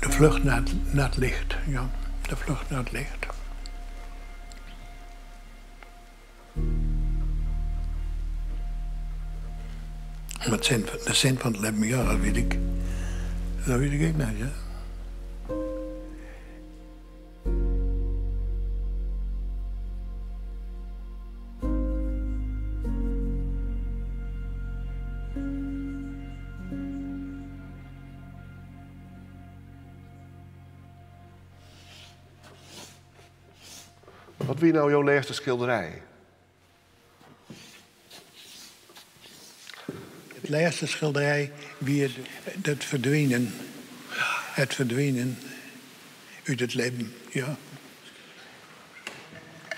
De vlucht naar het licht, ja. De vlucht naar het licht. Maar de zin van het leven, ja, dat weet ik. Dat weet ik niet, ja. Wat wie nou jouw laatste schilderij? Het laatste schilderij wie het verdwijnen. Het verdwijnen uit het leven, ja.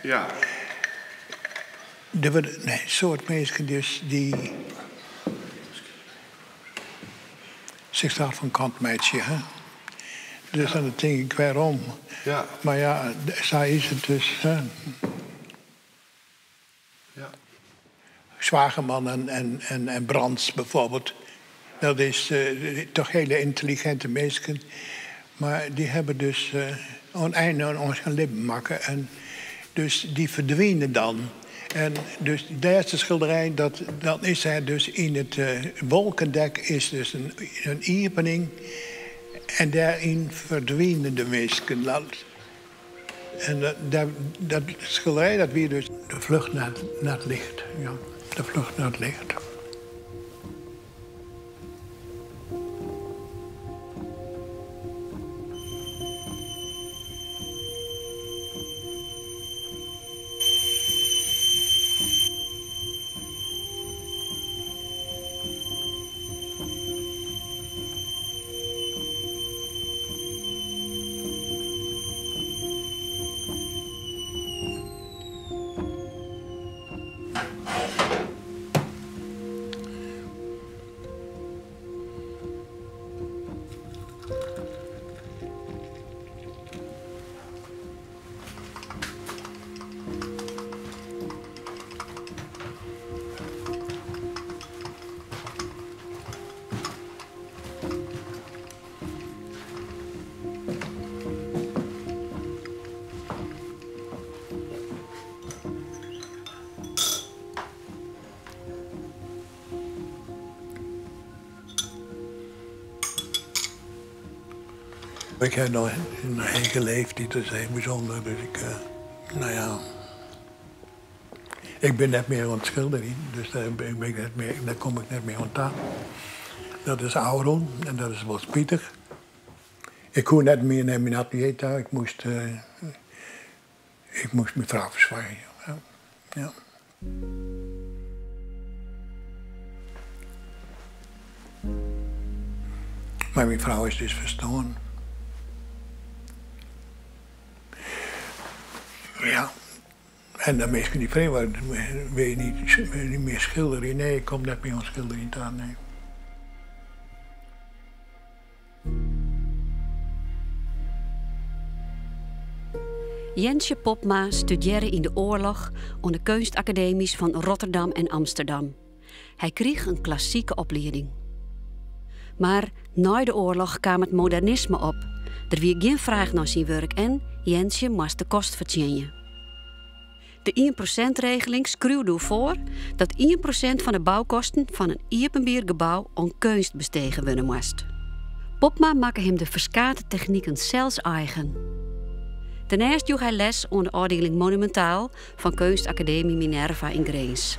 Ja. Er worden een soort mensen dus die zichzelf van kant meidje, hè. Dus dan denk ik waarom. Ja. Maar ja, zij is het dus. Hè. Ja. Zwageman en Brands bijvoorbeeld. Dat is toch hele intelligente mensen. Maar die hebben dus een einde aan ons gaan lippen maken. En dus die verdwijnen dan. En dus de eerste schilderij, dat is er dus in het wolkendek is dus een opening. En daarin verdwijnen de mensen. En dat schilderij, dat weer dus de vlucht naar het licht. Ja, de vlucht naar het licht. Ik heb nog een eigen leeftijd, die is heel bijzonder. Dus nou ja. Ik ben net meer aan het schilderen, dus daar kom ik net meer aan tafel. Dat is Aaron en dat is wel Pieter. Ik kon net meer naar mijn atelier daar. Ik moest mijn vrouw verzwaaien. Ja. Ja. Maar mijn vrouw is dus verstorven. Ja. En dan misschien die vreemd, wil je niet meer schilderen? Nee, ik kom net meer aan schilderen aan, nee. Jensje Popma studeerde in de oorlog aan de kunstacademies van Rotterdam en Amsterdam. Hij kreeg een klassieke opleiding. Maar na de oorlog kwam het modernisme op. Er was geen vraag naar zijn werk en Jensje moest de kost verdienen. De 1%-regeling schreeuwde voor dat 1% van de bouwkosten van een openbaar gebouw aan kunst bestegen worden moest. Popma maakte hem de verschillende technieken zelfs eigen. Daarnaast joeg hij les aan de afdeling Monumentaal van Kunstacademie Minerva in Greens.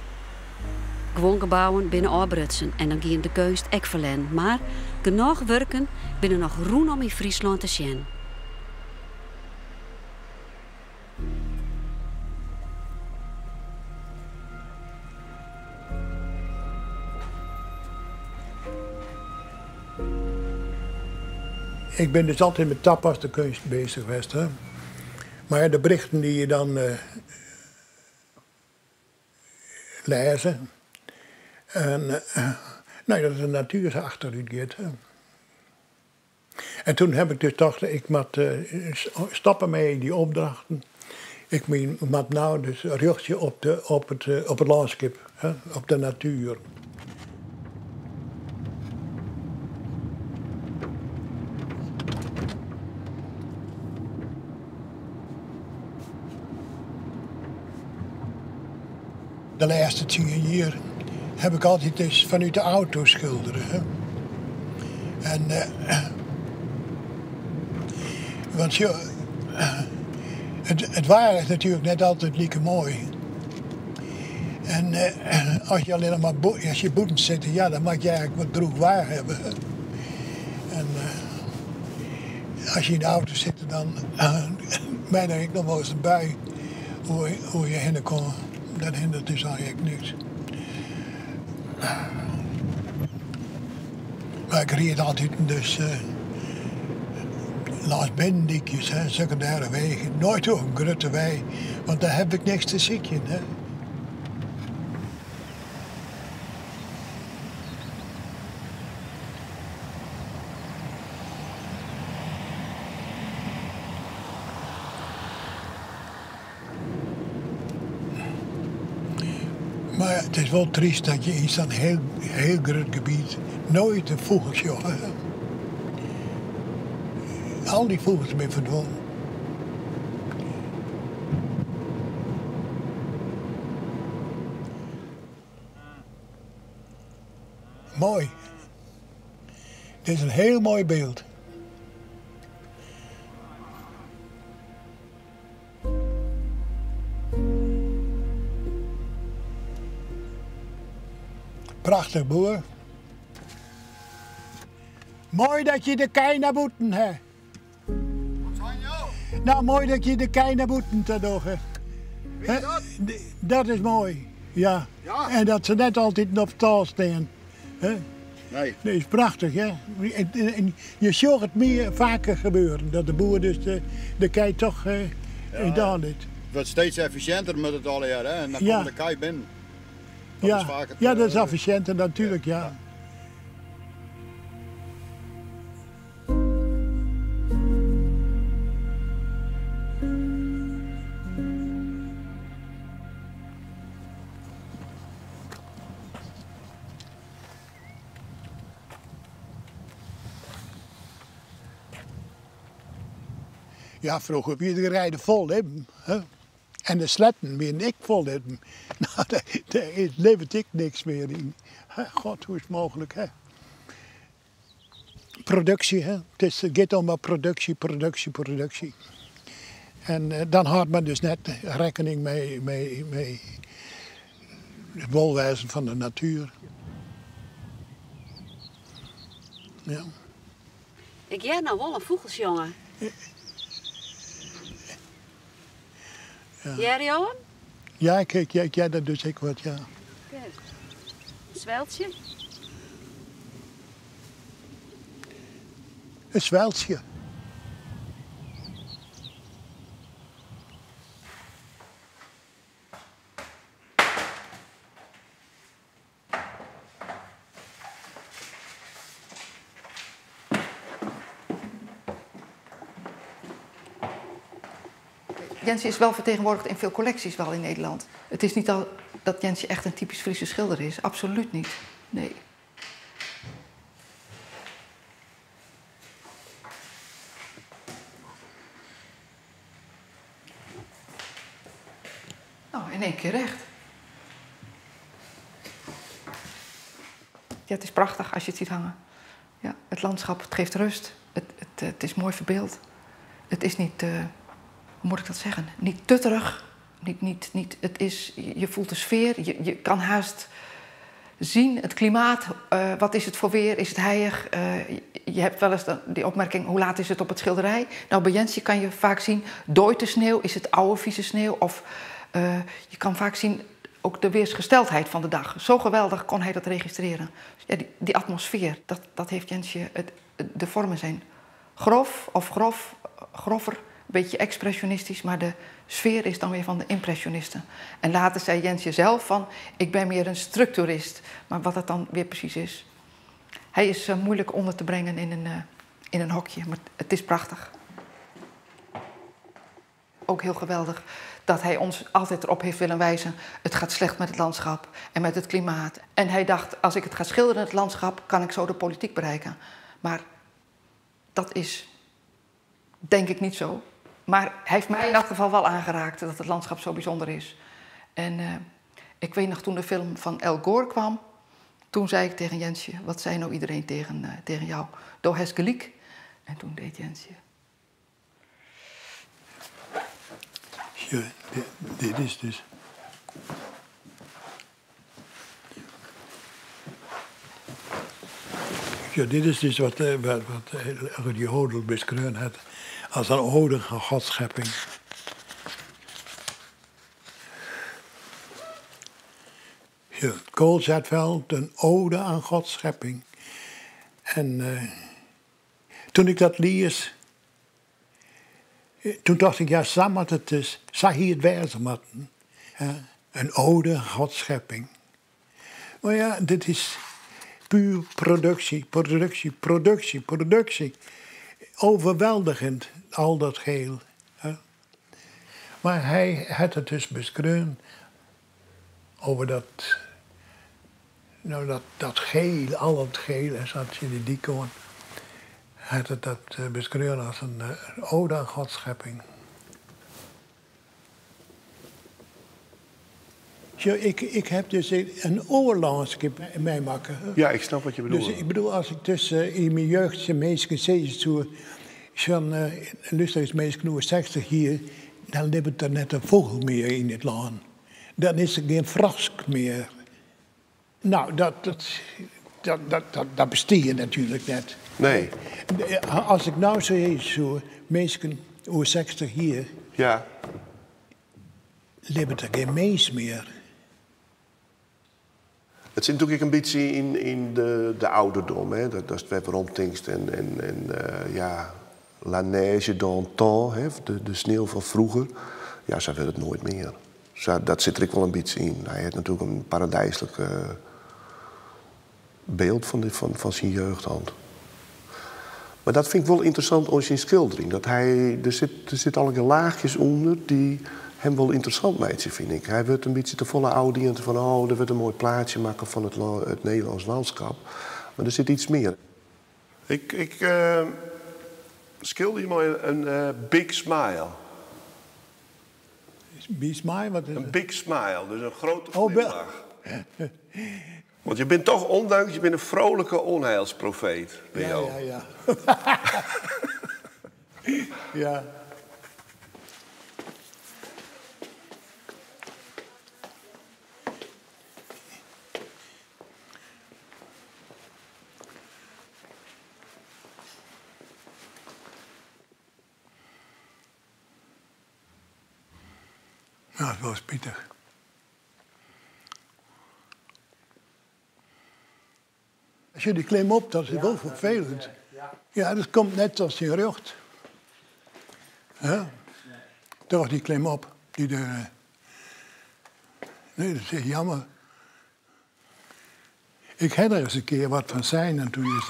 Gewoon gebouwen binnen afbrutsen en dan ging de kunst ook verlen. Maar genoeg werken binnen nog roen om in Friesland te zien. Ik ben dus altijd met tapas de kunst bezig geweest. Hè? Maar de berichten die je dan lezen. En nou, dat de natuur achteruit gaat. Hè? En toen heb ik dus gedacht, ik moet stappen mee die opdrachten. Ik moet nou dus een rugje op het landschap, hè? Op de natuur. de laatste 10 jaar heb ik altijd eens vanuit de auto schilderen. Hè. En, want ja, het waar is natuurlijk net altijd lekker mooi. En als je alleen maar als je boeten zit, ja, dan mag je eigenlijk wat droeg waar hebben. En als je in de auto zit, dan mij denk ik nog wel eens een bui hoe je heen kon. Dat hindert dus eigenlijk niks. Maar ik reed altijd dus langs binnendikjes, secundaire wegen. Nooit over een grote wei, want daar heb ik niks te zieken. Hè. Maar het is wel triest dat je in zo'n heel groot gebied nooit een vogeltje hebt. Al die vogels zijn verdwenen. Mooi. Dit is een heel mooi beeld. Prachtig, boer. Mooi dat je de kei naar boeten hebt. Wat van jou? Nou, mooi dat je de kei naar boeten te doen hebt. Weet je dat? Dat is mooi, ja. Ja. En dat ze net altijd op taal staan. Hè? Nee. Dat is prachtig, hè. En je zult het meer vaker gebeuren. Dat de boer dus de kei toch gedaan heeft. Het wordt steeds efficiënter met het alle jaar, hè? En dan Ja. komt de kei binnen. Dat Ja, is vaak het, ja, dat is efficiënter natuurlijk, ja. Ja, vroeger weer de rijden vol hebben. Hè? En de sletten weer ik vol hebben. Nou, daar levert ik niks meer in. God, hoe is het mogelijk, hè? Productie, hè? Het gaat om productie. En dan houdt men dus net rekening mee het welwezen van de natuur. Ja. Ik jij nou wel een vogelsjongen. Ja. Jij, Johan? Ja, kijk, ja, dat doe ik wat, ja. Kijk. Een zweltje. Een zweltje. Jensje is wel vertegenwoordigd in veel collecties wel in Nederland. Het is niet al dat Jensje echt een typisch Friese schilder is. Absoluut niet. Nee. Nou, in één keer recht. Ja, het is prachtig als je het ziet hangen. Ja, het landschap, het geeft rust. Het is mooi verbeeld. Het is niet... hoe moet ik dat zeggen? Niet tutterig. Het is, je voelt de sfeer. Je kan haast zien het klimaat. Wat is het voor weer? Is het heilig? Je hebt wel eens die opmerking, hoe laat is het op het schilderij? Nou, bij Jensje kan je vaak zien, dooit de sneeuw? Is het oude vieze sneeuw? Of je kan vaak zien ook de weersgesteldheid van de dag. Zo geweldig kon hij dat registreren. Ja, die atmosfeer, dat heeft Jensje... De vormen zijn grof of grover... Een beetje expressionistisch, maar de sfeer is dan weer van de impressionisten. En later zei Jensje zelf van, ik ben meer een structurist. Maar wat dat dan weer precies is. Hij is moeilijk onder te brengen in een hokje, maar het is prachtig. Ook heel geweldig dat hij ons altijd erop heeft willen wijzen. Het gaat slecht met het landschap en met het klimaat. En hij dacht, als ik het ga schilderen in het landschap, kan ik zo de politiek bereiken. Maar dat is, denk ik, niet zo. Maar hij heeft mij in elk geval wel aangeraakt dat het landschap zo bijzonder is. En Ik weet nog toen de film van Al Gore kwam. Toen zei ik tegen Jensje, wat zei nou iedereen tegen jou? Do has gelijk. En toen deed Jensje. Ja, dit is dus. Ja, dit is dus wat Rudy Hodel beschreven had als een ode aan Gods schepping. Ja, Koolzaadveld, een ode aan Gods schepping. En toen ik dat lees, toen dacht ik, ja, samen het is, zag hier het wijze matten. Een ode aan Gods schepping. Maar ja, dit is puur productie. Overweldigend, al dat geheel. Maar hij had het dus beschreven over dat geel, al het geel, en zat je die dicoon. Hij had het dat beschreven als een ode aan Gods schepping. Ik heb dus een oorlandskip meemaken. Ja, ik snap wat je bedoelt. Dus ik bedoel, als ik tussen in mijn jeugd mensen zei zo'n luisteraarsmeisje 60 hier, dan leeft er net een vogel meer in het land. Dan is er geen frosk meer. Nou, dat besteedt natuurlijk net. Nee. Als ik nou zo mensen over 60 hier, Ja. leeft er geen mens meer. Het zit natuurlijk een beetje in de ouderdom. Hè? Dat is het rondtingst en la neige d'antan, hè? De sneeuw van vroeger. Ja, zij wil het nooit meer. Dat zit er ook wel een beetje in. Hij heeft natuurlijk een paradijselijk beeld van zijn jeugdhand. Maar dat vind ik wel interessant als je in schildering. Dat er zit allerlei laagjes onder die hem wel interessant maakt, vind ik. Hij wordt een beetje te volle audiënt van, er wordt een mooi plaatje maken van het Nederlands landschap. Maar er zit iets meer. Ik schilder je mooi een big smile. Big smile? Wat is een het? big smile, dus een grote Oh, glimlach. Want je bent toch, ondanks, je bent een vrolijke onheilsprofeet. Ja. Ja. Nou, dat was pittig. Als je die klim op, dat is wel vervelend. Ja, dat komt net als je rug. Toch die klim op. Nee, dat is jammer. Ik had er eens een keer wat van zijn en toen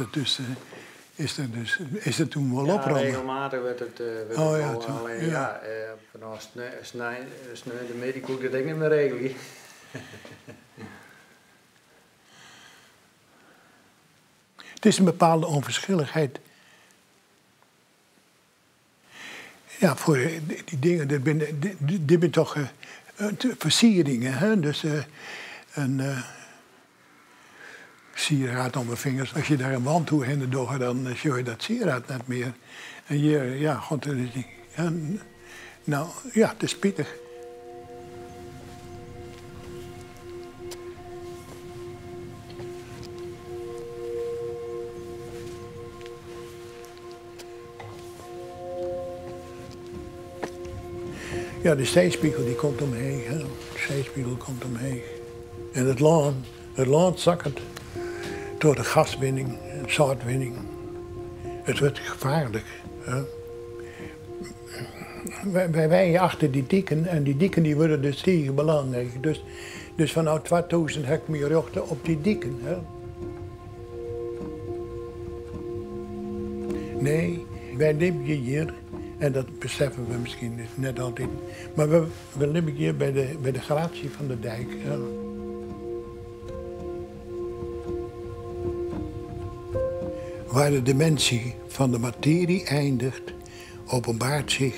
is het toen wel opgeronden. Regelmatig werd het alleen vanaf sneu de medico dat ik niet meer regelen. Het is een bepaalde onverschilligheid. Ja, voor die dingen, dit zijn toch versieringen. Hè? Dus een sieraad om mijn vingers. Als je daar een wand toe heen doet, dan zie je dat sieraad net meer. En hier, ja, god, nou, ja, het is pittig. Ja, de zijspiegel die komt omheen. Hè. De zijspiegel komt omheen. En het land zakkert door de gaswinning en zoutwinning. Het wordt gevaarlijk. Hè. Wij wijden achter die dieken en die dieken die worden dus tegen belangrijk. Dus vanuit 2000 heb ik me gericht op die dieken. Hè. Nee, wij leven hier. En dat beseffen we misschien net altijd. Maar we leven hier bij de gratie van de dijk. Ja. Waar de dimensie van de materie eindigt, openbaart zich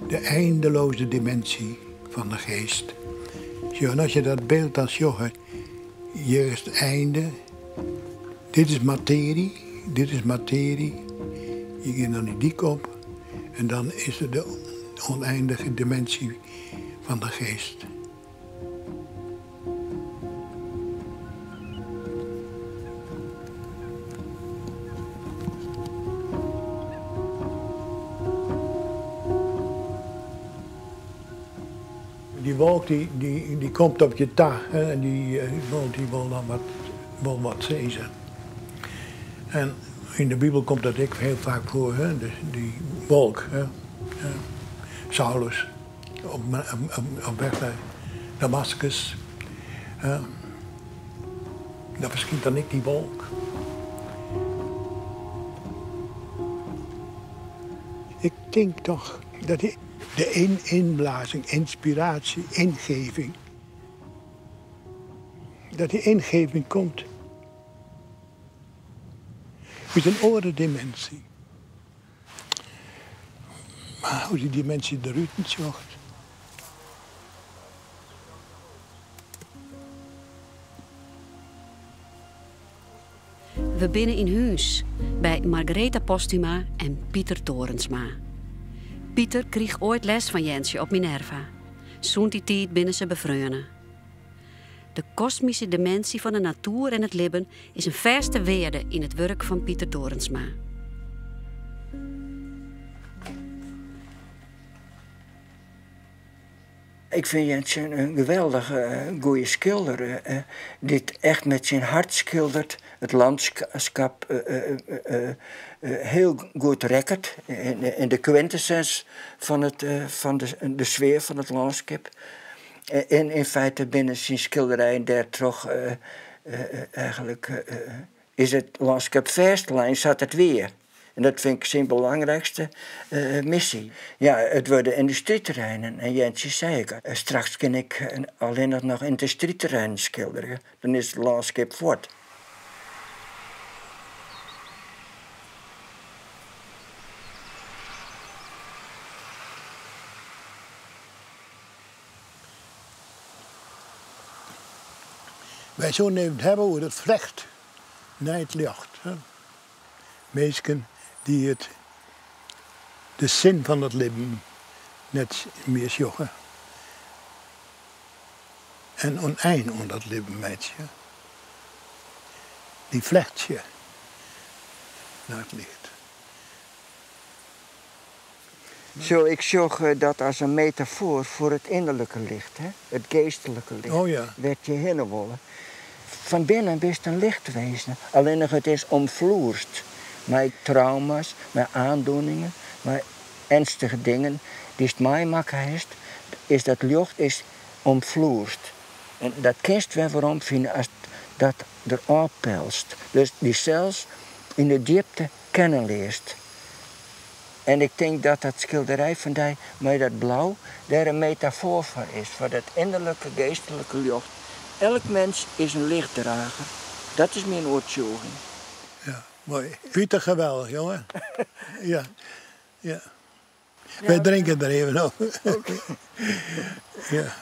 de eindeloze dimensie van de geest. Zo, en als je dat beeld dan zag, hier is het einde. Dit is materie, dit is materie. Je gaat dan die dik op. En dan is er de oneindige dimensie van de geest. Die wolk die komt op je dag en die wil dan wat zeggen. En in de Bijbel komt dat ook heel vaak voor, hè? Die wolk. Hè? Saulus op weg naar Damascus. Dat verschiet dan niet die wolk. Ik denk toch dat de inblazing, inspiratie, ingeving, dat die ingeving komt met een orendimensie. Maar hoe die dimensie eruit zocht. We binnen in huis bij Margaretha Postuma en Pieter Torensma. Pieter kreeg ooit les van Jensje op Minerva. Zo'n die tijd binnen ze bevrienden. De kosmische dimensie van de natuur en het leven is een vaste waarde in het werk van Pieter Torensma. Ik vind Jensje een geweldige, goede schilder. Die echt met zijn hart schildert. Het landschap heel goed rekkert. In de quintessens van de sfeer van het landschap. En in feite binnen zijn schilderijen daar toch eigenlijk is het landschap vastlijn, zat het weer. En dat vind ik zijn belangrijkste missie. Ja, het worden industrieterreinen. En Jensje zei ik, straks kan ik alleen nog industrieterreinen schilderen. Dan is het landschap voort. Wij zullen het hebben over het vlecht naar het licht. Mensen die de zin van het leven net meer zoeken. En oneind om dat leven met je. Die vlecht je naar het licht. Zo, ik zag dat als een metafoor voor het innerlijke licht, hè? Het geestelijke licht. Oh ja. Werd je hinnenwollen. Van binnen best een lichtwezen. Alleen nog het is omvloerst. Met trauma's, met aandoeningen, met ernstige dingen die het mij maken heeft, is dat licht is omvloerst. En dat kunst we waarom vinden als dat er oppelst. Dus die zelfs in de diepte kennen leert. En ik denk dat dat schilderij van die met dat blauw daar een metafoor voor is, voor dat innerlijke geestelijke licht. Elk mens is een lichtdrager. Dat is mijn overtuiging. Ja, mooi. Pieter, geweldig, jongen. Ja. Ja. Wij drinken er even over. Okay. Ja.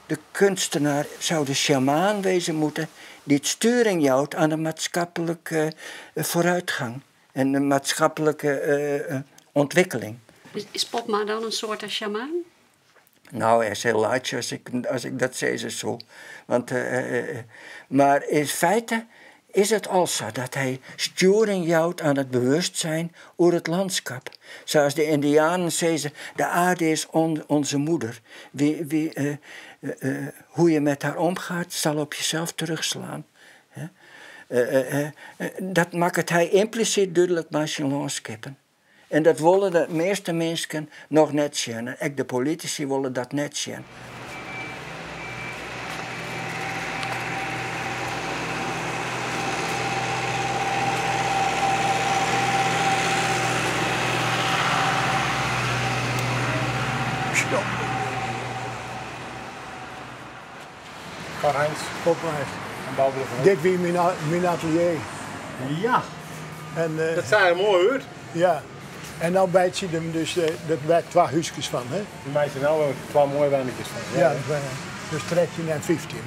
De kunstenaar zou de sjamaan wezen moeten die het sturing houdt aan de maatschappelijke vooruitgang en de maatschappelijke ontwikkeling. Is Popma dan een soort sjamaan? Nou, hij is heel laat als ik dat zeg zo. Want, maar in feite is het al zo dat hij sturing houdt aan het bewustzijn over het landschap. Zoals de Indianen zeiden, de aarde is onze moeder. Hoe je met haar omgaat, zal op jezelf terugslaan. Dat maakt het hij impliciet duidelijk bij zijn landschappen. En dat willen de meeste mensen nog net zien. En ook de politici willen dat net zien. Karl-Heinz Popma. en Bouwbel van Dit wie mijn atelier. Ja, En, dat zijn er mooi hoor. ja. En dan bijt je hem dus, dat werd 2 huisjes van, hè? Die meiden zijn nou 2 mooie wijnetjes van. Ja, dus trek je naar 15.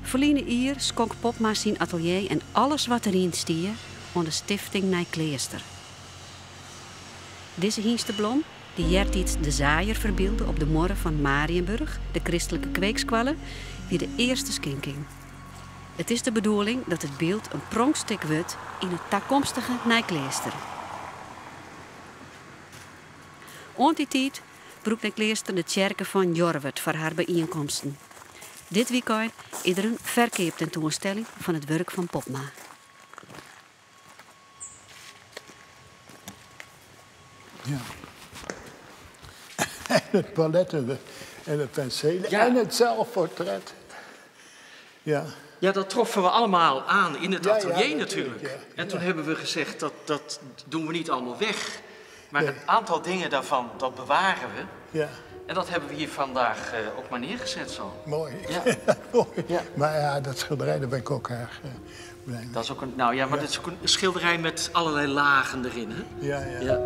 Verleden jaar schonk Popma zijn atelier en alles wat erin stier aan de stichting Nijkleester. Deze Hiensteblom, die jertiets de zaaier verbeelde op de morren van Mariënburg, de christelijke kweekskwallen, wie de eerste schenking. Het is de bedoeling dat het beeld een pronkstuk wordt in het toekomstige Nijkleester. Aan die tijd broekt Nijkleester de kerken van Jorwert voor haar bijeenkomsten. Dit weekend is er een verkeertentoonstelling van het werk van Popma. Ja. En het palet en het penseel Ja. en het zelfportret. Ja. Ja, dat troffen we allemaal aan in het Ja, atelier ja, natuurlijk. ja. En toen hebben we gezegd, dat doen we niet allemaal weg. Maar Nee. een aantal dingen daarvan, dat bewaren we. Ja, En dat hebben we hier vandaag ook maar neergezet zo. mooi. Ja. Mooi. Ja. Maar ja, dat schilderij, daar ben ik ook erg blij mee. Dat is ook een, nou ja, maar Ja. dit is ook een schilderij met allerlei lagen erin, hè? Ja, ja. Ja.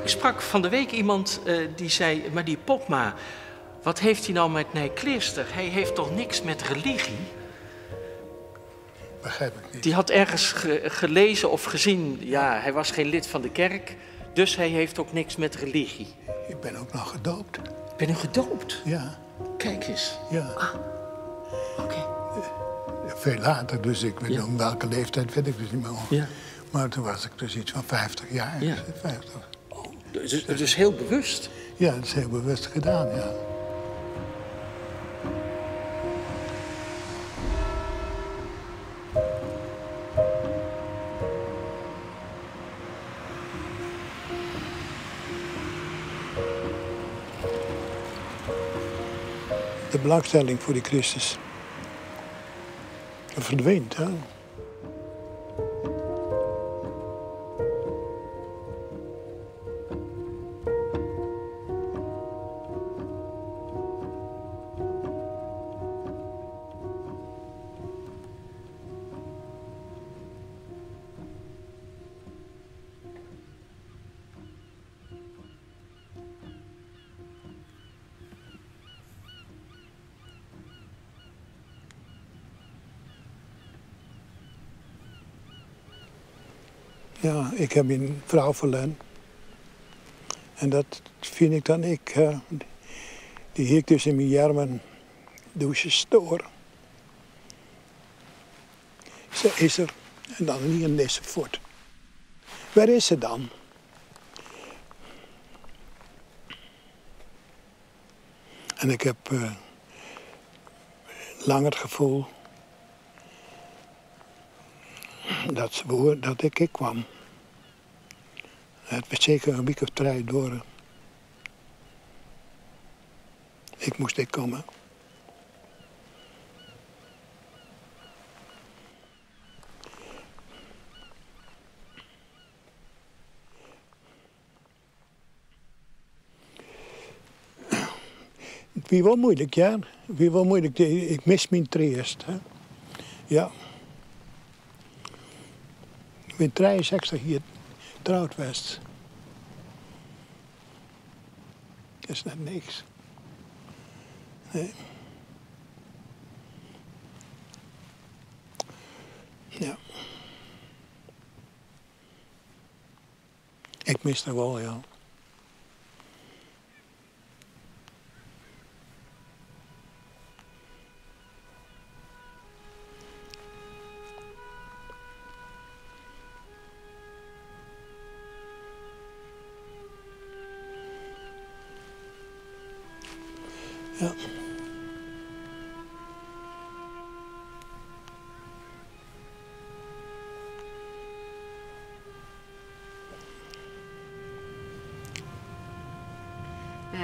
Ik sprak van de week iemand die zei, maar die Popma, wat heeft hij nou met Nijkleester? Hij heeft toch niks met religie? Begrijp ik niet. Die had ergens gelezen of gezien, ja, hij was geen lid van de kerk, dus hij heeft ook niks met religie. Ik ben ook nog gedoopt. Ben u gedoopt? Ja, Kijk eens. ja. Oké. Veel later, dus ik weet Ja. om welke leeftijd weet ik dus niet meer. Ja. Maar toen was ik dus iets van 50 jaar. Ja. 50. Dus heel bewust. Ja, dat is heel bewust gedaan, ja. De belangstelling voor die Christus verdwijnt, hè? Ja, ik heb een vrouw verloren. En dat vind ik dan ik. Die hier dus in mijn jarmen douche stoor. Ze is er. En dan niet een deze voort. Waar is ze dan? En ik heb lang het gevoel dat ze woord dat ik kwam. Het werd zeker een week of 3 door. Ik moest ik komen. Wie wel moeilijk, ja. Wie wel moeilijk. Ik mis mijn triest. Hè. Ja. Ik ben 63 hier getrouwd geweest. Dat is net niks. Nee. Ja. Ik mis haar wel, ja. Ja.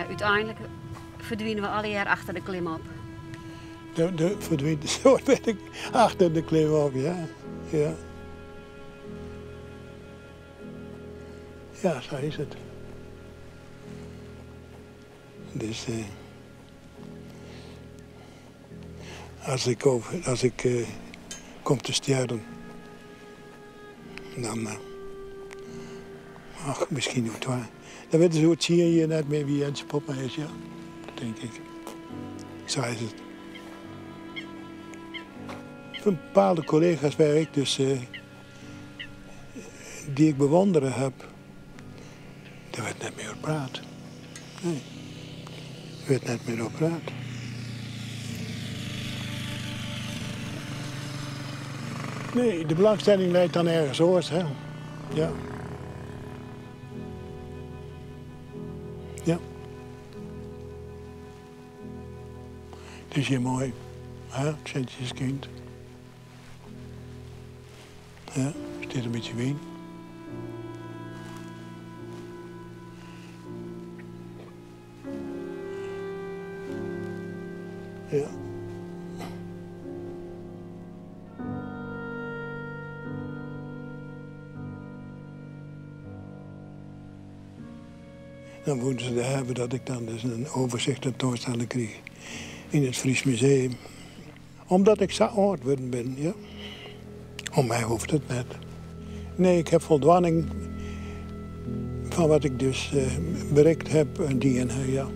Uiteindelijk verdwijnen we alle jaar achter de klim op. De verdwijnt zo ben ik achter de klim op, ja. Ja. Ja, zo is het. Dus als ik kom te sterven, dan misschien nog waar. Dan weten ze hoe het zie je net meer wie Jensje Popma is, ja. Denk ik. Zo is het. Van bepaalde collega's waar ik dus die ik bewonderen heb, daar werd net meer over praat. Nee. Er werd net meer over praat. Nee, de belangstelling leidt dan ergens oors, hè. Ja. Ja. Het is hier mooi, hè, Sintjeskind. Ja, is dit een beetje Wien? Ja. Dan moeten ze hebben dat ik dan dus een overzicht tentoonstelling kreeg in het Fries Museum. Omdat ik zo oud ben, ja. Om mij hoeft het net. Nee, ik heb voldoening van wat ik dus bereikt heb, die en ja.